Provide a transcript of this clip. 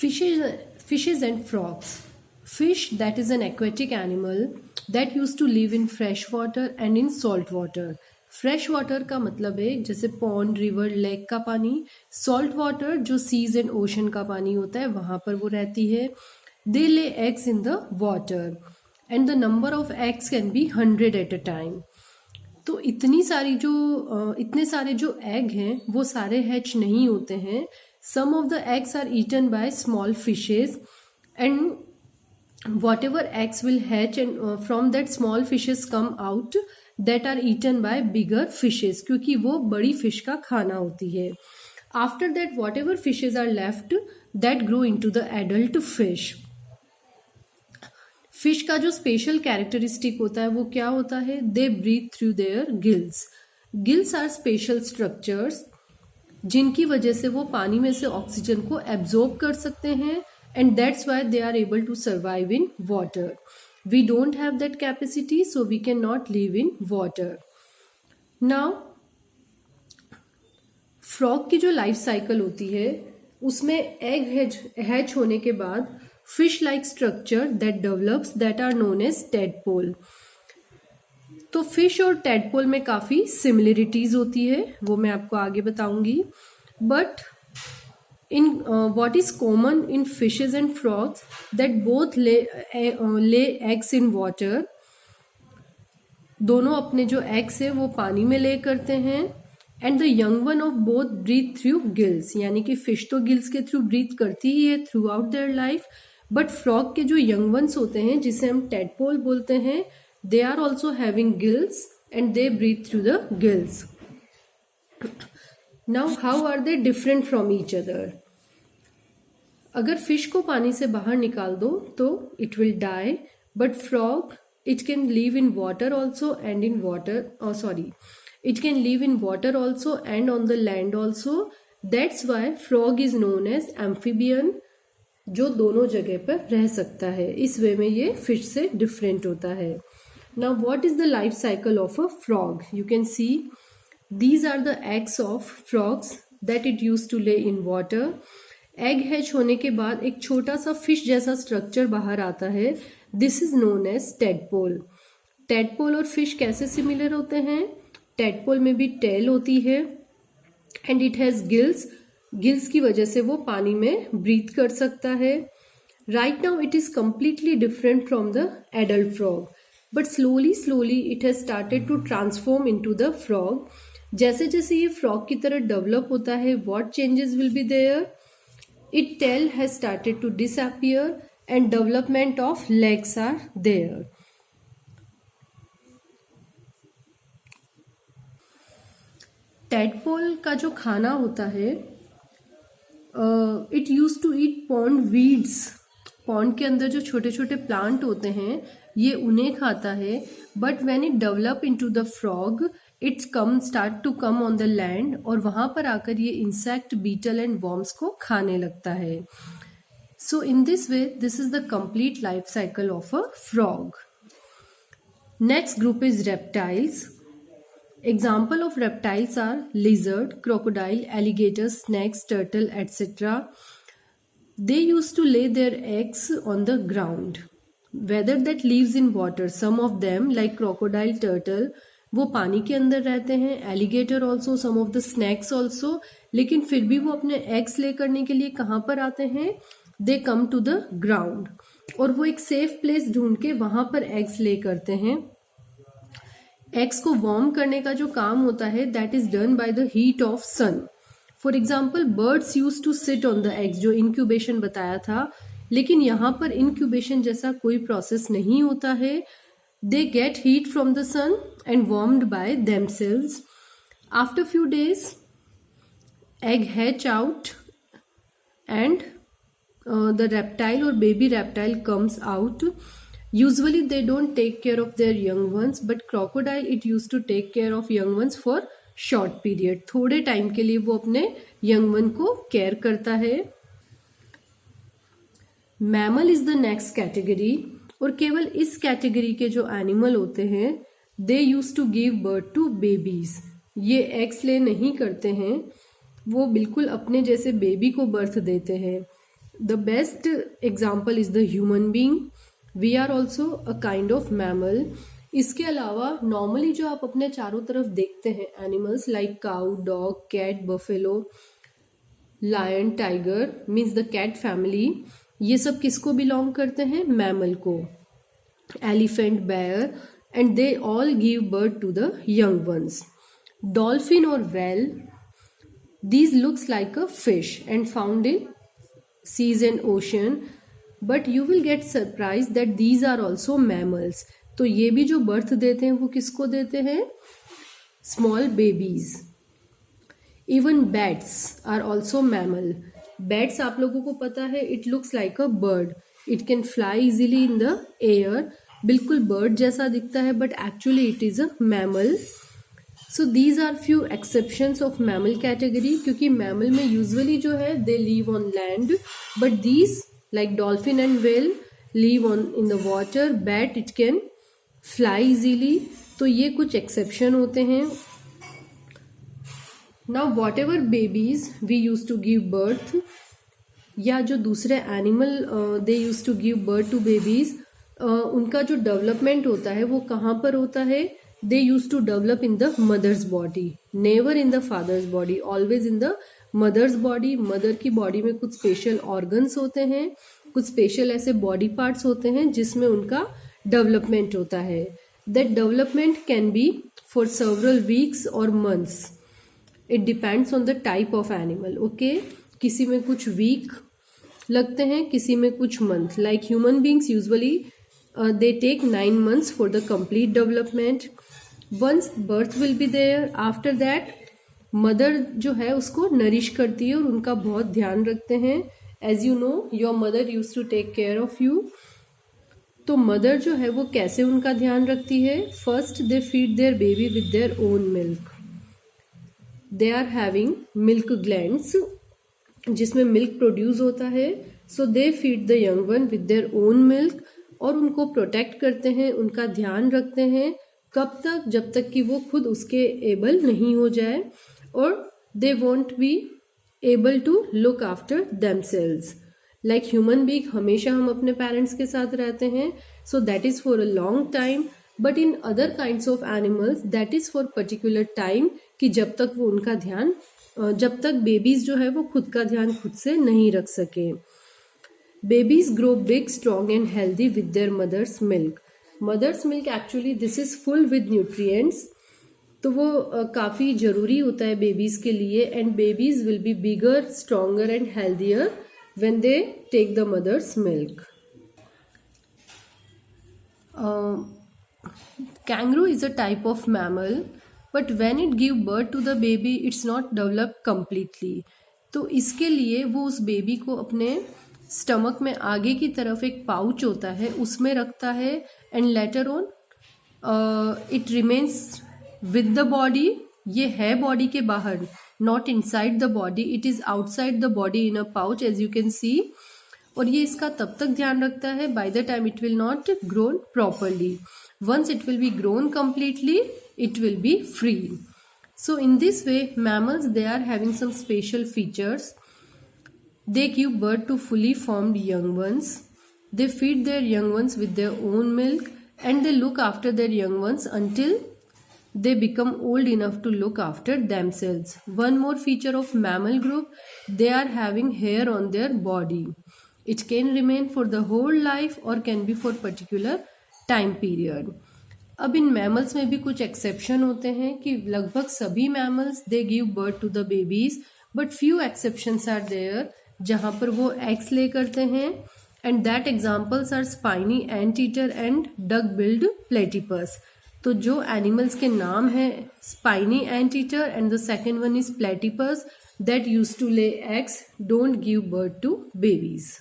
Fishes and frogs. Fish, that is an aquatic animal that used to live in fresh water and in salt water. Fresh water का मतलब है जैसे pond, river, lake का पानी. Salt water जो seize and ocean का पानी होता है वहां पर वो रहती है. They lay eggs in the water and the number of eggs can be 100 at a time. तो इतने सारे जो एग हैं वो सारे हैच नहीं होते हैं. Some of the eggs are eaten by small fishes and whatever eggs will hatch and from that small fishes come out that are eaten by bigger fishes क्योंकि वो बड़ी फिश का खाना होती है. After that whatever fishes are left that grow into the adult fish. Fish का जो special characteristic होता है वो क्या होता है? They breathe through their gills. Gills are special structures जिनकी वजह से वो पानी में से ऑक्सीजन को एब्जॉर्ब कर सकते हैं and that's why they are able to survive in water. We don't have that capacity, so we cannot live in water. Now frog की जो लाइफ साइकिल होती है उसमें एग हैच होने के बाद fish like structure that develops that are known as tadpole. तो fish और टेडपोल में काफी सिमिलरिटीज होती है, वो मैं आपको आगे बताऊंगी. But in what is common in fishes and frogs that both lay eggs in water. दोनों अपने जो एग्स है वो पानी में ले करते हैं. And the young one of both breathe through gills, यानी कि फिश तो गिल्स के थ्रू ब्रीथ करती ही है through out their life. But frog के जो यंग वंस होते हैं जिसे हम टेडपोल बोलते हैं, they are also having gills and they breathe through the gills. Now how are they different from each other? अगर फिश को पानी से बाहर निकाल दो तो it will die, but frog it can live in water also and in water, it can live in water also and on the land also. That's why frog is known as amphibian, जो दोनों जगह पर रह सकता है. इस वे में ये फिश से डिफरेंट होता है. Now what is the life cycle of a frog? You can see these are the eggs of frogs that it used to lay in water. Egg hatch होने के बाद एक छोटा सा फिश जैसा स्ट्रक्चर बाहर आता है. This is known as tadpole. Tadpole और फिश कैसे सिमिलर होते हैं? टेडपोल में भी टेल होती है and it has gills. Gills की वजह से वो पानी में ब्रीथ कर सकता है. Right now it is completely different from the adult frog, but slowly it has started to transform into the frog. जैसे जैसे ये फ्रॉग की तरह डेवलप होता है, what changes will be there? Its tail has started to disappear and development of legs are there. Tadpole का जो खाना होता है, it used to eat pond weeds. Pond के अंदर जो छोटे छोटे प्लांट होते हैं ये उन्हें खाता है. But when it develop into the frog it's start to come on the land और वहां पर आकर ये इंसेक्ट, बीटल एंड वॉर्म्स को खाने लगता है. So in this way this is the complete life cycle of a frog. Next group is reptiles. Example of reptiles are lizard, crocodile, alligator, snakes, turtle etcetera. They used to lay their eggs on the ground. Whether that lives in water, some of them like crocodile, turtle, वो पानी के अंदर रहते हैं. Alligator also, some of the snakes also. लेकिन फिर भी वो अपने एग्स ले करने के लिए कहाँ पर आते हैं? दे कम टू द ग्राउंड और वो एक सेफ प्लेस ढूंढ के वहां पर एग्स ले करते हैं. एग्स को वार्म करने का जो काम होता है that is done by the heat of sun. For example birds use to sit on the eggs, जो इंक्यूबेशन बताया था. लेकिन यहाँ पर इंक्यूबेशन जैसा कोई प्रोसेस नहीं होता है. They get heat from the sun and warmed by themselves. After few days, egg hatch out and the reptile or baby reptile comes out. Usually they don't take care of their young ones, but crocodile it used to take care of young ones for short period. थोड़े time के लिए वो अपने young one को care करता है. Mammal is the next category और केवल इस कैटेगरी के जो एनिमल होते हैं they use to give birth to babies. ये एग्स ले नहीं करते हैं, वो बिल्कुल अपने जैसे बेबी को बर्थ देते हैं. The best example is the human being. We are also a kind of mammal. इसके अलावा नॉर्मली जो आप अपने चारों तरफ देखते हैं animals like cow, dog, cat, buffalo, lion, tiger means the cat family, ये सब किसको बिलोंग करते हैं? मैमल को. Elephant, bear, and they all give birth to the young ones. Dolphin और whale, these looks like a fish and found in seas and ocean, but you will get surprised that these are also mammals. तो ये भी जो birth देते हैं वो किसको देते हैं? Small babies. Even bats are also mammal. Bats आप लोगों को पता है it looks like a bird. It can fly easily in the air. बिल्कुल बर्ड जैसा दिखता है but actually it is a mammal. So these are few exceptions of mammal category, क्योंकि मैमल में यूजुअली जो है they live on land, but these like dolphin and whale live on in the water. Bat it can fly easily. तो ये कुछ exception होते हैं. Now whatever babies we use to give birth, या जो दूसरे animal they use to give birth to babies, उनका जो डेवलपमेंट होता है वो कहाँ पर होता है? They used to develop in the mother's body, never in the father's body, always in the mother's body. Mother की बॉडी में कुछ स्पेशल ऑर्गन्स होते हैं, कुछ स्पेशल ऐसे बॉडी पार्ट्स होते हैं जिसमें उनका डेवलपमेंट होता है. That development can be for several weeks or months. It depends on the type of animal. Okay, किसी में कुछ वीक लगते हैं, किसी में कुछ month. Like human beings usually they take 9 months for the complete development. Once birth will be there, after that mother जो है उसको नरिश करती है और उनका बहुत ध्यान रखते हैं. As you know your mother use to take care of you. तो मदर जो है वो कैसे उनका ध्यान रखती है? First they feed their baby with their own milk. They are having milk glands जिसमें मिल्क प्रोड्यूस होता है. So they feed the young one with their own milk और उनको प्रोटेक्ट करते हैं, उनका ध्यान रखते हैं. कब तक? जब तक कि वो खुद उसके एबल नहीं हो जाए. और they won't be able to look after themselves. Like human being हमेशा हम अपने पेरेंट्स के साथ रहते हैं, so that is for a long time. But in other kinds of animals that is for particular time, कि जब तक वो उनका ध्यान, जब तक बेबीज जो है वो खुद का ध्यान खुद से नहीं रख सके. Babies grow big, strong and healthy with their mother's milk. Mother's milk actually this is full with nutrients. तो वो काफ़ी ज़रूरी होता है बेबीज़ के लिए. And babies will be bigger, stronger and healthier when they take the mother's milk. Kangaroo is a type of mammal, but when it give birth to the baby, it's not developed completely. तो इसके लिए वो उस baby को अपने stomach में आगे की तरफ एक पाउच होता है उसमें रखता है. And later on it remains with the body. ये है बॉडी के बाहर, not inside the body, it is outside the body in a pouch as you can see. और ये इसका तब तक ध्यान रखता है by the time it will not grown properly. Once it will be grown completely it will be free. So in this way mammals they are having some special features. They give birth to fully formed young ones. They feed their young ones with their own milk and they look after their young ones until they become old enough to look after themselves. One more feature of mammal group, they are having hair on their body. It can remain for the whole life or can be for particular time period. अब in mammals में भी कुछ exception होते हैं कि लगभग सभी mammals they give birth to the babies, but few exceptions are there जहाँ पर वो एग्स ले करते हैं. And that examples are spiny anteater and duck billed platypus. तो जो एनिमल्स के नाम है spiny anteater and the second one is platypus that use to lay eggs, don't give birth to babies.